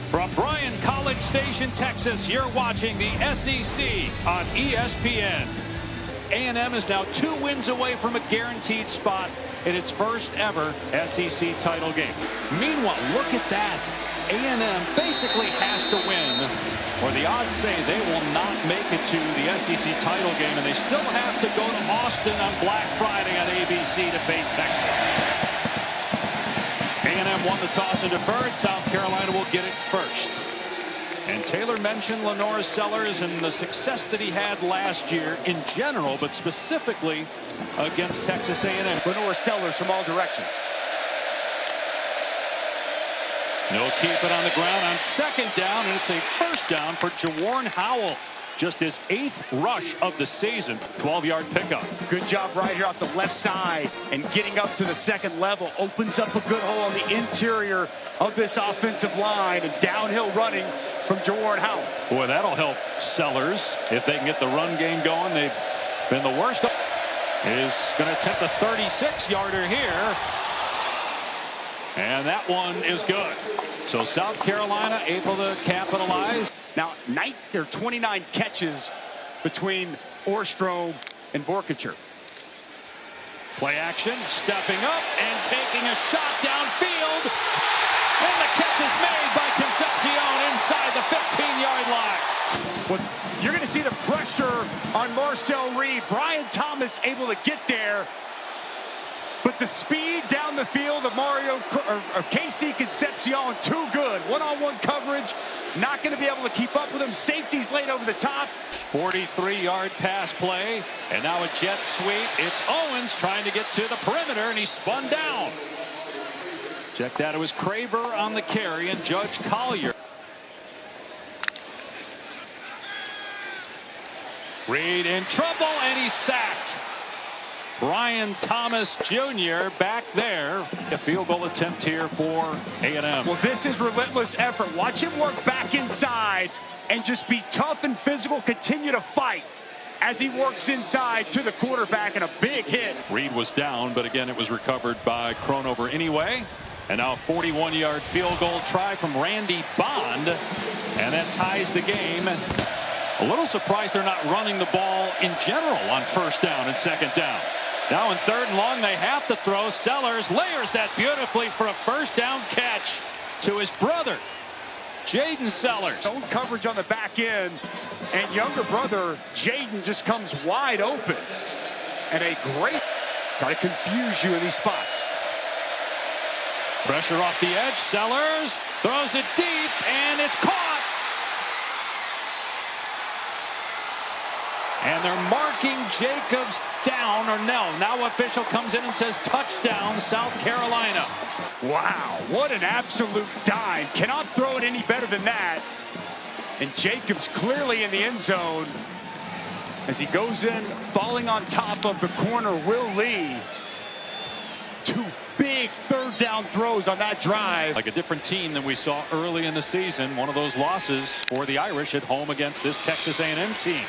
From Bryan College Station, Texas, you're watching the SEC on ESPN. A&M is now 2 wins away from a guaranteed spot in its first ever SEC title game. Meanwhile, look at that. A&M basically has to win, or the odds say they will not make it to the SEC title game, and they still have to go to Austin on Black Friday on ABC to face Texas. A&M won the toss and deferred. South Carolina will get it first. And Taylor mentioned Lenore Sellers and the success that he had last year in general, but specifically against Texas A&M. Lenore Sellers from all directions. He'll keep it on the ground on second down, and it's a first down for Jawarn Howell. Just his 8th rush of the season. 12-yard pickup. Good job right here off the left side and getting up to the second level. Opens up a good hole on the interior of this offensive line, and downhill running from Jawarn Howell. Boy, that'll help Sellers if they can get the run game going. They've been the worst. Is going to attempt a 36-yarder here. And that one is good. So South Carolina able to capitalize. Now, 29 catches between Orstrom and Borkacher. Play action, stepping up and taking a shot downfield. And the catch is made by Concepcion inside the 15-yard line. Well, you're going to see the pressure on Marcel Reed. Brian Thomas able to get there. But the speed down the field of Casey Concepcion, too good. One-on-one coverage, not going to be able to keep up with him. Safety's laid over the top. 43-yard pass play, and now a jet sweep. It's Owens trying to get to the perimeter, and he's spun down. Check that. It was Craver on the carry and Judge Collier. Reed in trouble, and he's sacked. Brian Thomas Jr. back there. A field goal attempt here for A&M. Well, this is relentless effort. Watch him work back inside and just be tough and physical. Continue to fight as he works inside to the quarterback, and a big hit. Reed was down, but again, it was recovered by Kronover anyway. And now a 41-yard field goal try from Randy Bond. And that ties the game. A little surprised they're not running the ball in general on first down and second down. Now in third and long, they have to throw. Sellers layers that beautifully for a first down catch to his brother, Jaden Sellers. Own coverage on the back end, and younger brother, Jaden, just comes wide open. And a great, try to confuse you in these spots. Pressure off the edge. Sellers throws it deep, and it's caught. And they're marking Jacobs down, or no. Now official comes in and says touchdown, South Carolina. Wow, what an absolute dime. Cannot throw it any better than that. And Jacobs clearly in the end zone as he goes in, falling on top of the corner, Will Lee. 2 big third down throws on that drive. Like a different team than we saw early in the season. One of those losses for the Irish at home against this Texas A&M team.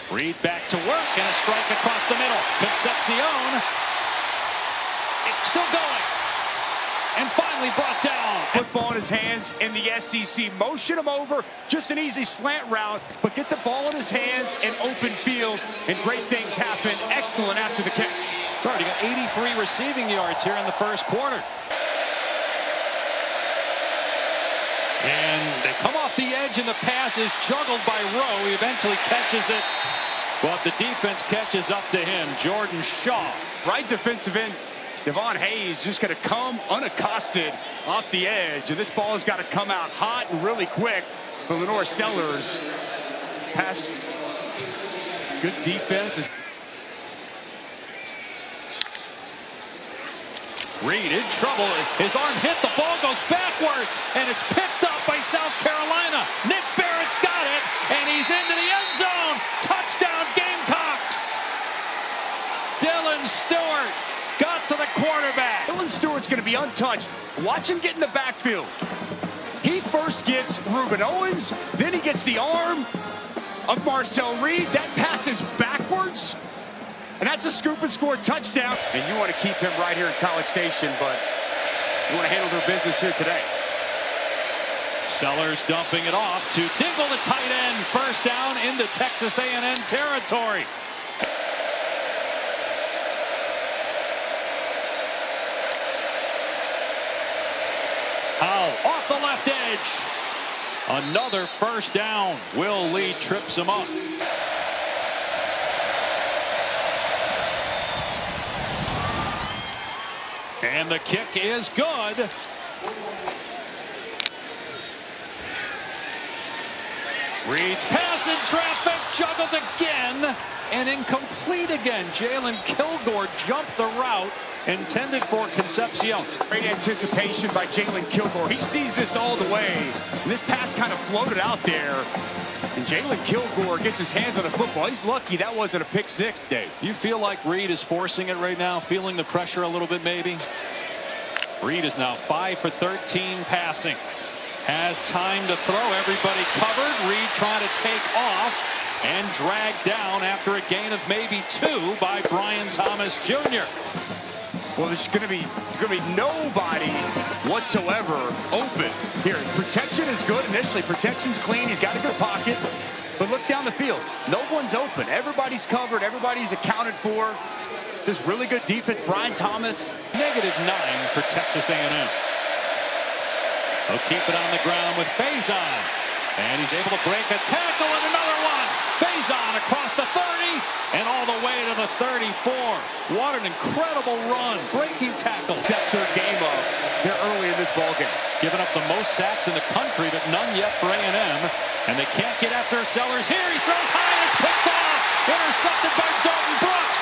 Reed back to work, and a strike across the middle. Concepcion, it's still going, and finally brought down. Football in his hands in the SEC. Motion him over, just an easy slant route, but get the ball in his hands and open field, and great things happen. Excellent after the catch. Sorry, he got 83 receiving yards here in the first quarter. And they come off the edge, and the pass is juggled by Rowe. He eventually catches it, but the defense catches up to him. Jordan Shaw. Right defensive end, Devon Hayes, just going to come unaccosted off the edge. And this ball has got to come out hot and really quick. But Lenore Sellers pass. Good defense. Reed in trouble. His arm hit. The ball goes backwards, and it's picked up by South Carolina. Nick Barrett's got it, and he's into the end zone. Touchdown, Gamecocks. Dylan Stewart got to the quarterback. Dylan Stewart's going to be untouched. Watch him get in the backfield. He first gets Ruben Owens, then he gets the arm of Marcel Reed. That passes backwards. And that's a scoop and score touchdown. And you want to keep him right here in College Station, but you want to handle their business here today. Sellers dumping it off to Dingle, the tight end. First down into Texas A&M territory. Howell off the left edge. Another first down. Will Lee trips him up. And the kick is good. Reed's pass in traffic, juggled again, and incomplete again. Jalen Kilgore jumped the route intended for Concepcion. Great anticipation by Jalen Kilgore. He sees this all the way. And this pass kind of floated out there. And Jalen Kilgore gets his hands on the football. He's lucky that wasn't a pick six, Dave. You feel like Reed is forcing it right now, feeling the pressure a little bit maybe? Reed is now 5 for 13 passing. Has time to throw. Everybody covered. Reed trying to take off and dragged down after a gain of maybe 2 by Brian Thomas Jr. Well, there's going to be nobody whatsoever open here. Protection is good initially. Protection's clean. He's got a good pocket. But look down the field. No one's open. Everybody's covered. Everybody's accounted for. This really good defense. Brian Thomas. -9 for Texas A&M. They'll keep it on the ground with Faison. And he's able to break a tackle and another one. Faison across the 30 and all the way to the 34. What an incredible run. Breaking tackles. That third game up here early in this ballgame. Giving up the most sacks in the country, but none yet for A&M. And they can't get after Sellers here. He throws high and it's picked off. Intercepted by Dalton Brooks.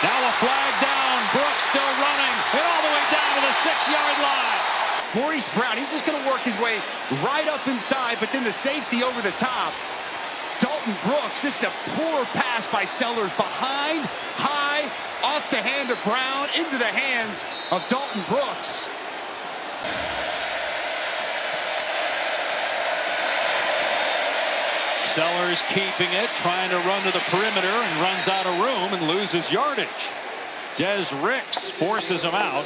Now a flag down. Brooks still running and all the way down to the 6-yard line. Maurice Brown, he's just going to work his way right up inside, but then the safety over the top. Dalton Brooks, this is a poor pass by Sellers behind, high, off the hand of Brown, into the hands of Dalton Brooks. Sellers keeping it, trying to run to the perimeter and runs out of room and loses yardage. Des Ricks forces him out.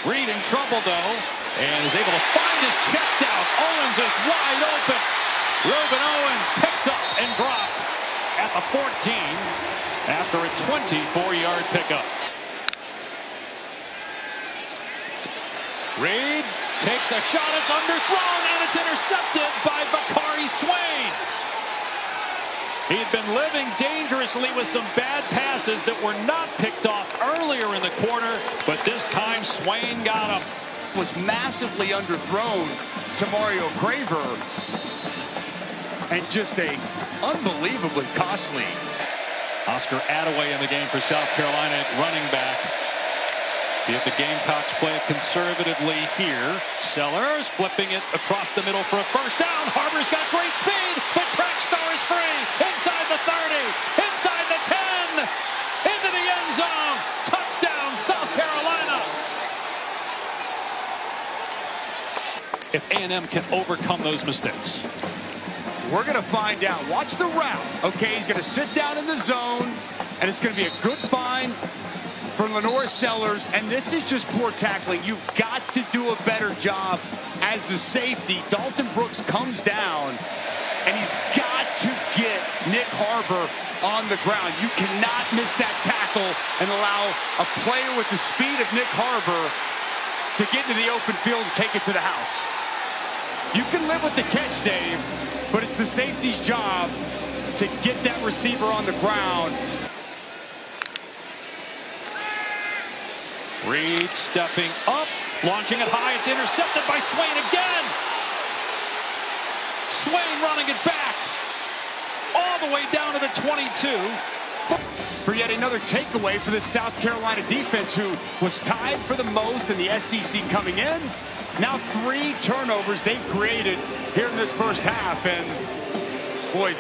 Reed in trouble, though, and is able to find his check down. Owens is wide open. Reuben Owens picked up and dropped at the 14 after a 24-yard pickup. Reed takes a shot. It's underthrown, and it's intercepted by Bakari Swain. He had been living dangerously with some bad passes that were not picked off earlier in the quarter, but this time Swain got him. Was massively underthrown to Mario Craver, and just a unbelievably costly. Oscar Attaway in the game for South Carolina at running back. See if the Gamecocks play it conservatively here. Sellers flipping it across the middle for a first down. Harbor's got great speed. The track star is free. Inside the 30. Inside the 10. Into the end zone. Touchdown, South Carolina. If A&M can overcome those mistakes. We're going to find out. Watch the route. Okay, he's going to sit down in the zone, and it's going to be a good find for Lenore Sellers, and this is just poor tackling. You've got to do a better job as the safety. Dalton Brooks comes down, and he's got to get Nick Harbor on the ground. You cannot miss that tackle and allow a player with the speed of Nick Harbor to get into the open field and take it to the house. You can live with the catch, Dave, but it's the safety's job to get that receiver on the ground. Reed stepping up, launching it high. It's intercepted by Swain again. Swain running it back all the way down to the 22. For yet another takeaway for the South Carolina defense, who was tied for the most in the SEC coming in. Now 3 turnovers they've created here in this first half, and boy,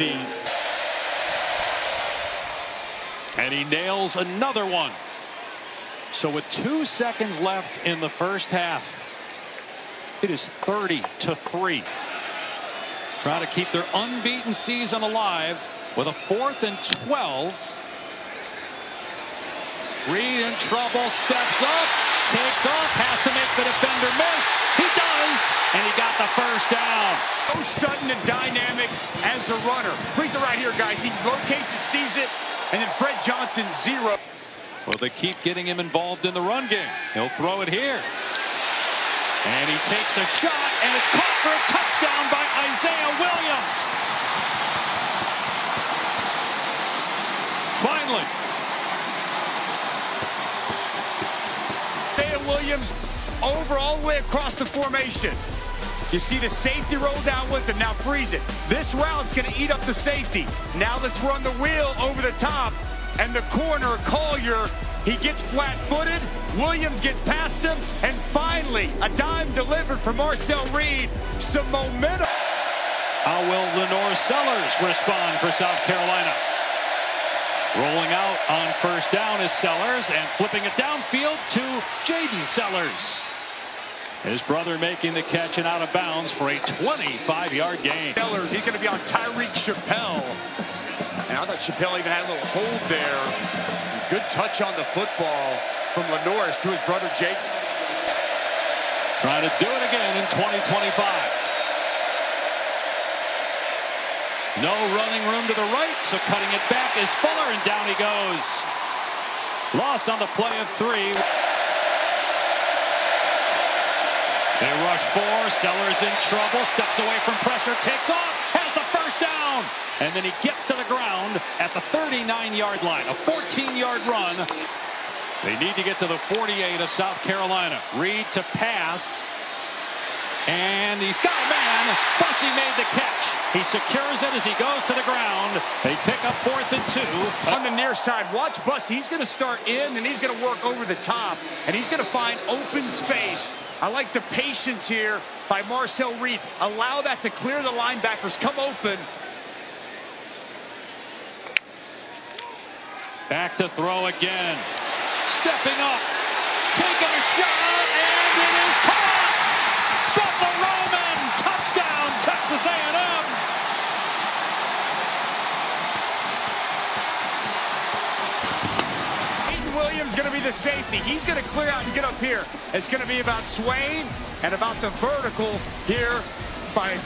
and he nails another one. So with 2 seconds left in the first half, it is 30-3. Trying to keep their unbeaten season alive with a 4th and 12. Reed in trouble, steps up, takes off, has to make the defender miss. He does, and he got the first down. So sudden and dynamic as a runner. Freeze it right here, guys. He locates it, sees it, and then Fred Johnson, zero. Well, they keep getting him involved in the run game. He'll throw it here. And he takes a shot, and it's caught for a touchdown by Isaiah Williams. Finally. Isaiah Williams over all the way across the formation. You see the safety roll down with him. Now freeze it. This route's going to eat up the safety. Now let's run the wheel over the top. And the corner, Collier, he gets flat-footed. Williams gets past him. And finally, a dime delivered for Marcel Reed. Some momentum. How will Lenore Sellers respond for South Carolina? Rolling out on first down is Sellers and flipping it downfield to Jaden Sellers. His brother making the catch and out of bounds for a 25-yard gain. Sellers, he's going to be on Tyreek Chappelle. And I thought Chappelle even had a little hold there. Good touch on the football from Lenore to his brother Jake. Trying to do it again in 2025. No running room to the right, so cutting it back is Fuller, and down he goes. Loss on the play of 3. They rush 4. Sellers in trouble, steps away from pressure, takes off, has the first down. And then he gets to the ground at the 39-yard line. A 14-yard run. They need to get to the 48 of South Carolina. Reed to pass. And he's got a man. Bussey made the catch. He secures it as he goes to the ground. They pick up 4th and 2. On the near side, watch Bussey. He's going to start in, and he's going to work over the top. And he's going to find open space. I like the patience here by Marcel Reed. Allow that to clear the linebackers. Come open. Back to throw again. Stepping up. Taking a shot, and it is caught. Bethel Roman. Touchdown, Texas A&M. Aiden Williams going to be the safety. He's going to clear out and get up here. It's going to be about Swain and about the vertical here by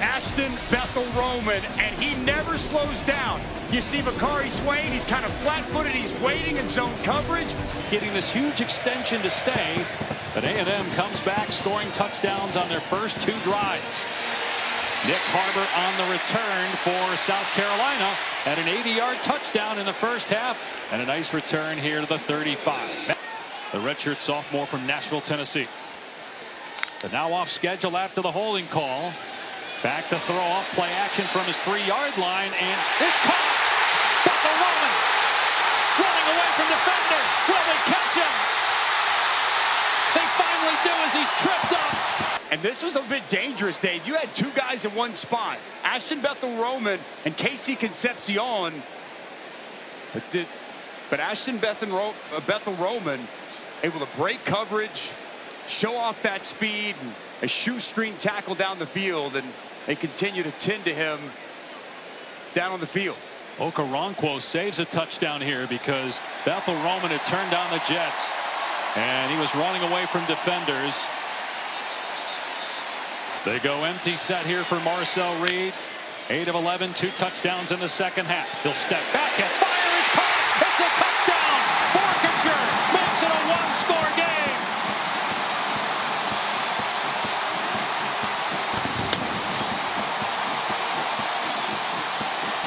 Ashton Bethel Roman, and he never slows down. You see Bakari Swain, he's kind of flat-footed, he's waiting in zone coverage. Getting this huge extension to stay, but A&M comes back scoring touchdowns on their first 2 drives. Nick Harbor on the return for South Carolina at an 80-yard touchdown in the first half, and a nice return here to the 35. The redshirt sophomore from Nashville, Tennessee. But now off schedule after the holding call. Back to throw off play action from his 3-yard line, and it's caught. Bethel Roman running away from defenders. Will they catch him? They finally do as he's tripped up. And this was a bit dangerous, Dave. You had 2 guys in one spot, Ashton Bethel Roman and Casey Concepcion. But Ashton Bethel Roman able to break coverage, show off that speed, and a shoestring tackle down the field, and they continue to tend to him down on the field. Okoronkwo saves a touchdown here because Bethel Roman had turned down the Jets, and he was running away from defenders. They go empty set here for Marcel Reed. 8 of 11, 2 touchdowns in the second half. He'll step back and fire. It's caught. It's a touchdown. Borkinger makes it a 1-score game.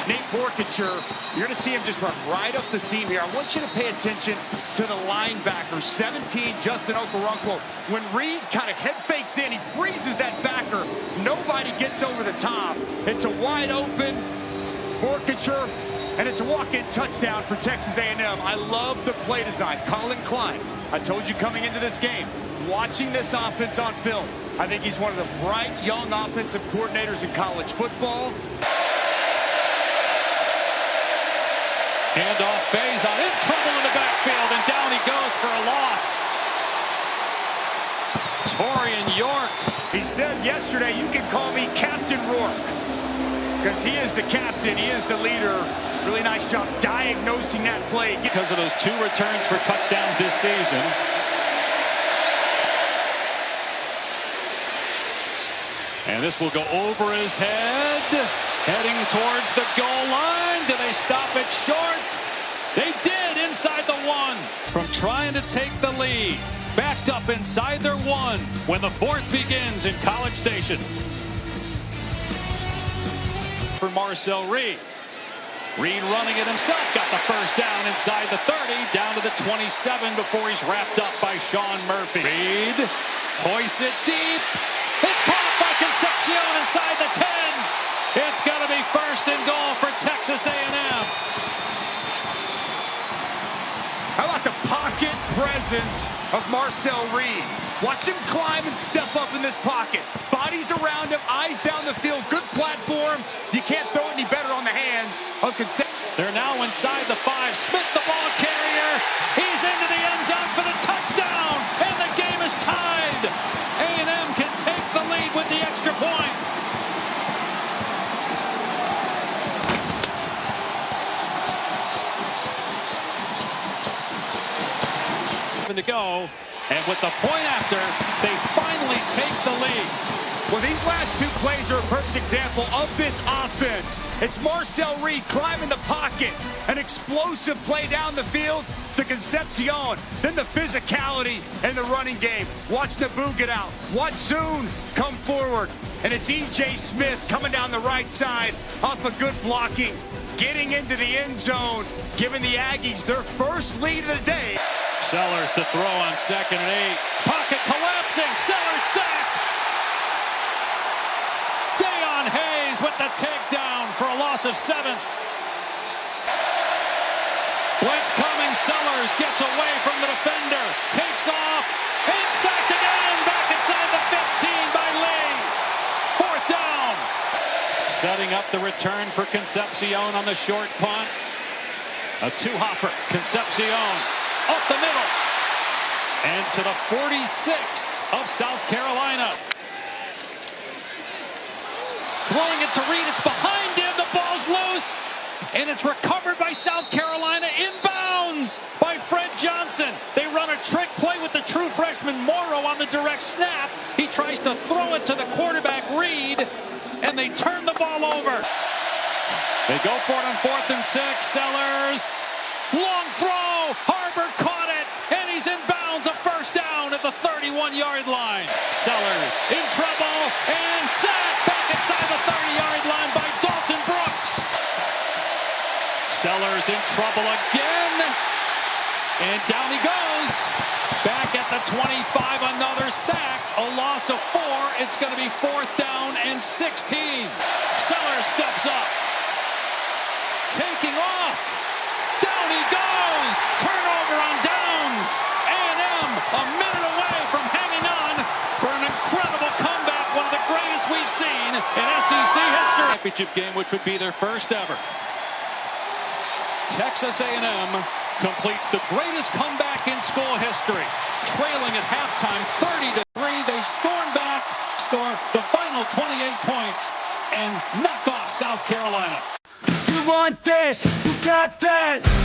Nate Borkinger, you're going to see him just run right up the seam here. I want you to pay attention to the linebacker, 17, Justin Okoronkwo. When Reed kind of head fakes in, he freezes that backer. Nobody gets over the top. It's a wide open Borkinger, and it's a walk-in touchdown for Texas A&M. I love the play design. Colin Klein, I told you coming into this game, watching this offense on film, I think he's one of the bright young offensive coordinators in college football. Handoff, Faison in trouble in the backfield, and down he goes for a loss. Torian York. He said yesterday, you can call me Captain Rourke, because he is the captain, he is the leader. Really nice job diagnosing that play. Because of those 2 returns for touchdowns this season. And this will go over his head, heading towards the goal line. Do they stop it short? They did inside the 1. From trying to take the lead, backed up inside their 1 when the 4th begins in College Station. For Marcel Reed. Reed running it himself, got the first down inside the 30, down to the 27 before he's wrapped up by Sean Murphy. Reed hoists it deep. It's caught by Concepcion inside the 10. It's going to be first and goal for Texas A&M. How about the pocket presence of Marcel Reed? Watch him climb and step up in this pocket. Bodies around him, eyes down the field, good platform. You can't throw it any better on the hands of Concepcion. They're now inside the 5. Smith, the ball carrier. He's into the end zone for the touchdown, and the game is tied. A&M can take the lead with the extra point. To go, and with the point after, they finally take the lead. Well, these last 2 plays are a perfect example of this offense. It's Marcel Reed climbing the pocket, an explosive play down the field to Concepcion, then the physicality and the running game. Watch Naboo get out, watch Zoon come forward, and it's E.J. Smith coming down the right side off a good blocking, getting into the end zone, giving the Aggies their first lead of the day. Sellers to throw on 2nd and 8. Pocket collapsing. Sellers sacked. Dayon Hayes with the takedown for a loss of 7. Blitz coming. Sellers gets away from the defender. Takes off. And sacked again. Back inside the 15 by Lee. 4th down. Setting up the return for Concepcion on the short punt. A 2-hopper. Concepcion. Up the middle, and to the 46 of South Carolina. Throwing it to Reed, it's behind him, the ball's loose, and it's recovered by South Carolina, inbounds by Fred Johnson. They run a trick play with the true freshman Morrow on the direct snap. He tries to throw it to the quarterback, Reed, and they turn the ball over. They go for it on 4th and 6, Sellers. Long throw, Harbor caught it, and he's in bounds, a first down at the 31-yard line. Sellers in trouble, and sacked back inside the 30-yard line by Dalton Brooks. Sellers in trouble again, and down he goes. Back at the 25, another sack, a loss of 4. It's going to be 4th down and 16. Sellers steps up, taking off. Down he goes! Turnover on downs! A&M a minute away from hanging on for an incredible comeback, one of the greatest we've seen in SEC history. Championship game, which would be their first ever. Texas A&M completes the greatest comeback in school history. Trailing at halftime 30-3, they storm back, score the final 28 points, and knock off South Carolina. You want this, you got that.